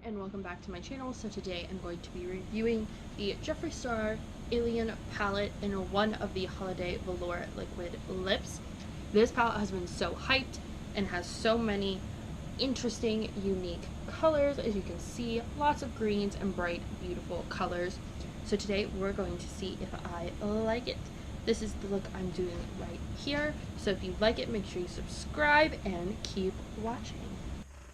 and welcome back to my channel. So today I'm going to be reviewing the Jeffree Star Alien palette in one of the Holiday Velour liquid lips. This palette has been so hyped and has so many interesting, unique colors. As you can see, lots of greens and bright, beautiful colors. So today we're going to see if I like it. This is the look I'm doing right here. So if you like it, make sure you subscribe and keep watching.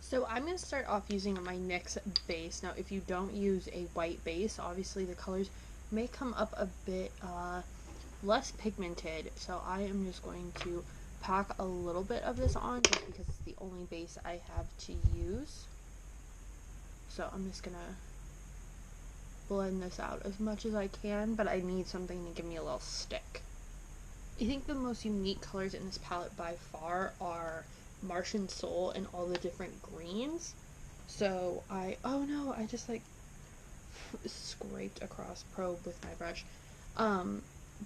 So I'm going to start off using my NYX base. Now if you don't use a white base, obviously the colors may come up a bit less pigmented. So I am just going to pack a little bit of this on just because it's the only base I have to use. So I'm just going to blend this out as much as I can, but I need something to give me a little stick. I think the most unique colors in this palette by far are Martian Soul and all the different greens. So oh no, I just like scraped across probe with my brush.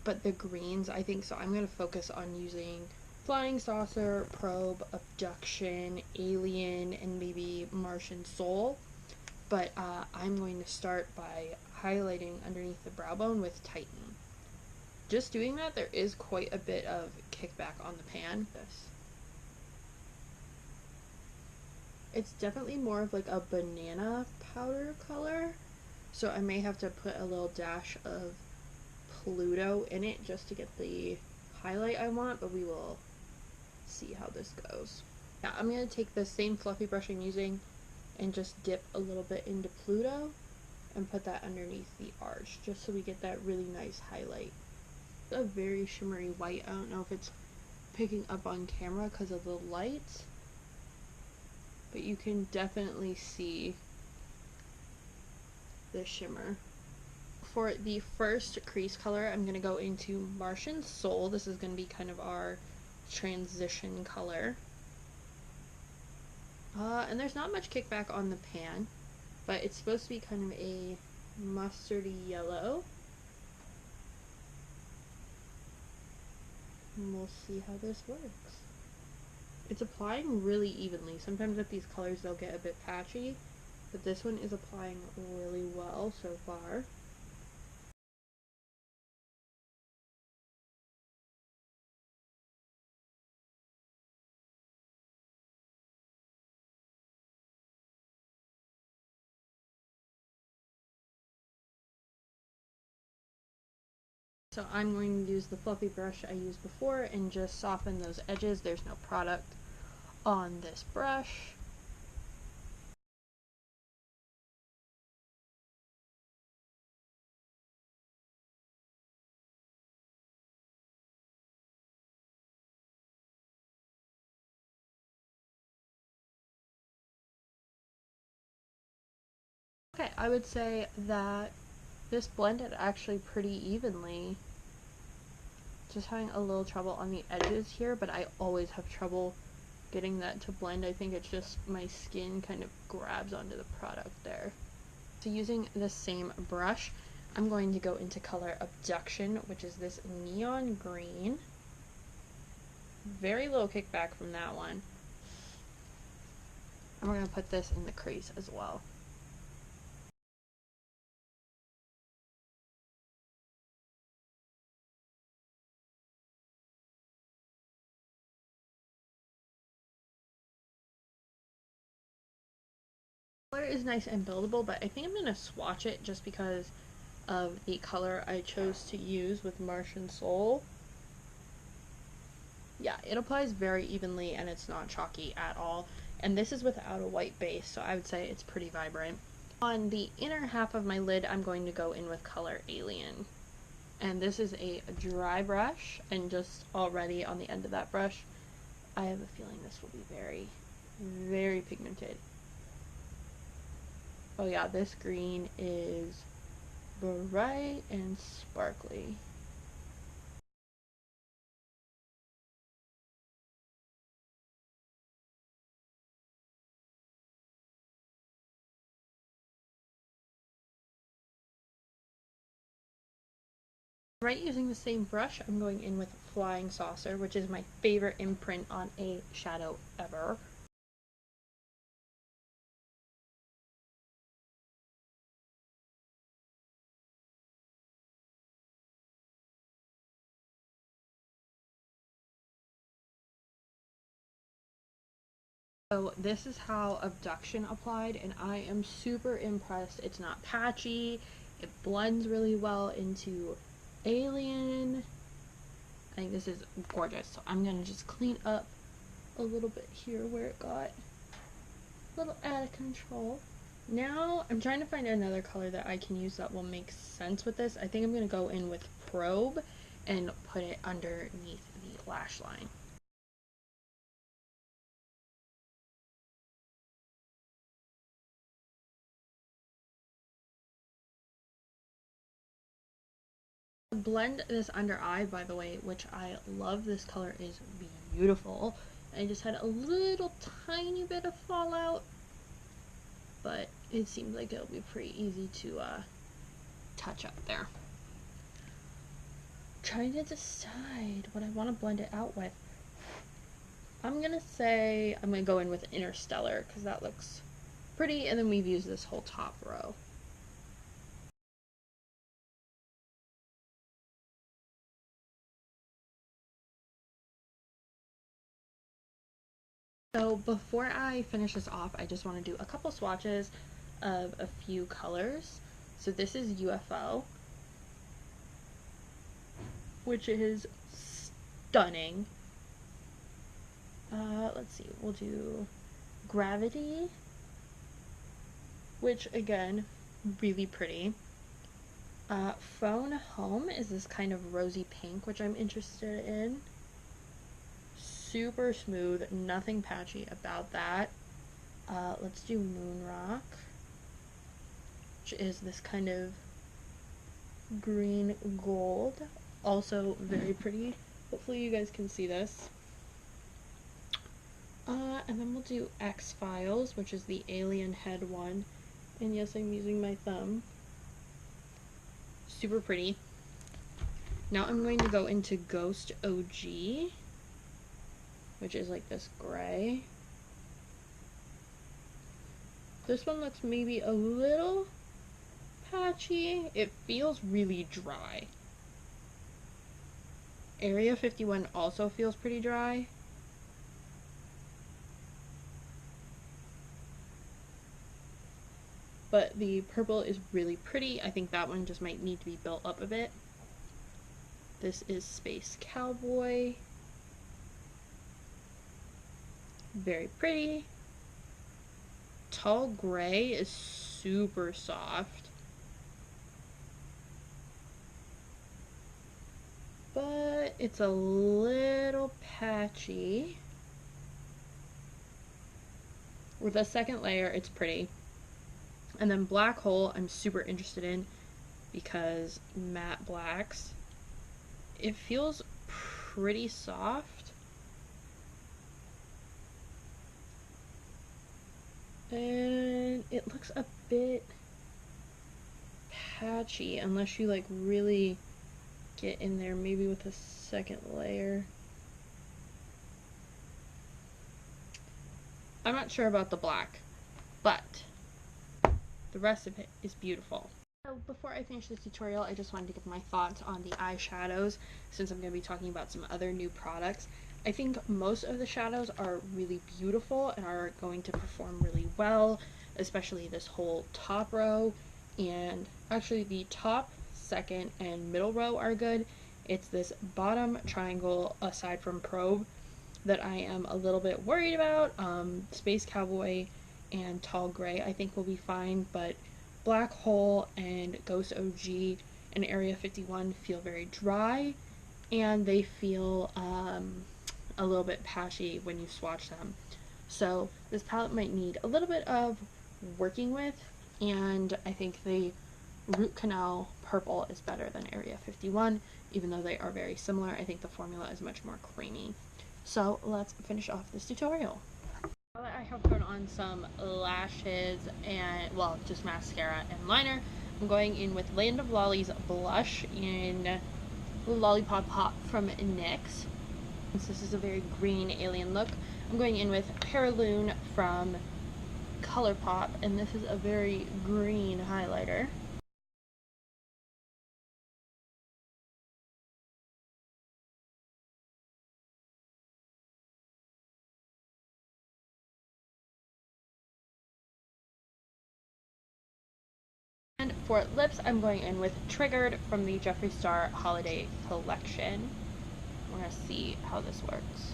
But the greens, I think, so I'm going to focus on using Flying Saucer, Probe, Abduction, Alien, and maybe Martian Soul. But I'm going to start by highlighting underneath the brow bone with Titan. Just doing that, there is quite a bit of kickback on the pan. It's definitely more of like a banana powder color, so I may have to put a little dash of Pluto in it just to get the highlight I want, but we will see how this goes. Yeah, I'm going to take the same fluffy brush I'm using and just dip a little bit into Pluto and put that underneath the arch just so we get that really nice highlight. A very shimmery white. I don't know if it's picking up on camera because of the lights, but you can definitely see the shimmer. For the first crease color, I'm going to go into Martian Soul. This is going to be kind of our transition color. And there's not much kickback on the pan, but it's supposed to be kind of a mustardy yellow. And we'll see how this works. It's applying really evenly. Sometimes with these colors they'll get a bit patchy, but this one is applying really well so far. So I'm going to use the fluffy brush I used before and just soften those edges. There's no product on this brush. Okay, I would say that this blended actually pretty evenly. Just having a little trouble on the edges here, but I always have trouble getting that to blend. I think it's just my skin kind of grabs onto the product there. So using the same brush, I'm going to go into color Abduction, which is this neon green. Very little kickback from that one. And we're going to put this in the crease as well. Color is nice and buildable, but I think I'm going to swatch it just because of the color I chose to use with Martian Soul. Yeah, it applies very evenly and it's not chalky at all. And this is without a white base, so I would say it's pretty vibrant. On the inner half of my lid, I'm going to go in with color Alien. And this is a dry brush, and just already on the end of that brush, I have a feeling this will be very, very pigmented. Oh yeah, this green is bright and sparkly. Right, using the same brush, I'm going in with Flying Saucer, which is my favorite imprint on a shadow ever. So this is how Abduction applied, and I am super impressed. It's not patchy. It blends really well into Alien. I think this is gorgeous. So I'm going to just clean up a little bit here where it got a little out of control. Now I'm trying to find another color that I can use that will make sense with this. I think I'm going to go in with Probe and put it underneath the lash line. Blend this under eye, by the way, which I love. This color is beautiful. I just had a little tiny bit of fallout, but it seems like it'll be pretty easy to touch up there. Trying to decide what I want to blend it out with. I'm gonna say I'm gonna go in with Interstellar because that looks pretty, and then we've used this whole top row. So before I finish this off, I just want to do a couple swatches of a few colors. So this is UFO, which is stunning. Let's see, we'll do Gravity, which again, really pretty. Phone Home is this kind of rosy pink, which I'm interested in. Super smooth, nothing patchy about that. Let's do Moon Rock, which is this kind of green gold, also very pretty. Hopefully you guys can see this. And then we'll do X-Files, which is the alien head one. And yes, I'm using my thumb. Super pretty. Now I'm going to go into Ghost OG, which is like this gray. This one looks maybe a little patchy. It feels really dry. Area 51 also feels pretty dry. But the purple is really pretty. I think that one just might need to be built up a bit. This is Space Cowboy. Very pretty. Tall Gray is super soft. But it's a little patchy. With a second layer, it's pretty. And then Black Hole, I'm super interested in because matte blacks. It feels pretty soft. And it looks a bit patchy unless you like really get in there, maybe with a second layer. I'm not sure about the black, but the rest of it is beautiful. So before I finish this tutorial, I just wanted to give my thoughts on the eyeshadows since I'm going to be talking about some other new products. I think most of the shadows are really beautiful and are going to perform really well, especially this whole top row, and actually the top, second, and middle row are good. It's this bottom triangle, aside from Probe, that I am a little bit worried about. Space Cowboy and Tall Gray I think will be fine, but Black Hole and Ghost OG and Area 51 feel very dry, and they feel a little bit patchy when you swatch them. So this palette might need a little bit of working with, and I think the Root Canal Purple is better than Area 51, even though they are very similar. I think the formula is much more creamy. So let's finish off this tutorial. Now that I have put on some lashes and, well, just mascara and liner, I'm going in with Land of Lolly's blush in Lollipop Pop from NYX. Since this is a very green alien look, I'm going in with Paraloon from ColourPop, and this is a very green highlighter. And for lips, I'm going in with Triggered from the Jeffree Star Holiday Collection. We're going to see how this works.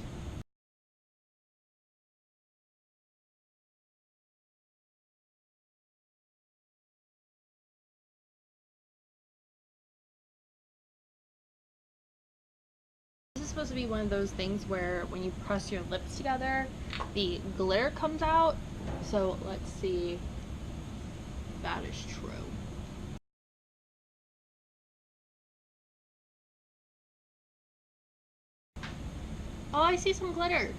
This is supposed to be one of those things where when you press your lips together, the glitter comes out. So let's see if that is true. Oh, I see some glitter.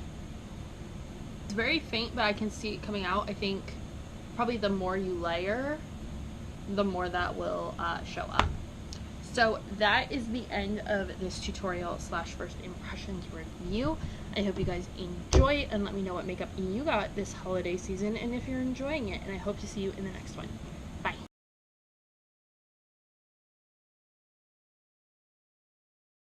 It's very faint, but I can see it coming out. I think probably the more you layer, the more that will show up. So that is the end of this tutorial slash first impressions review. I hope you guys enjoy it and let me know what makeup you got this holiday season and if you're enjoying it, and I hope to see you in the next one.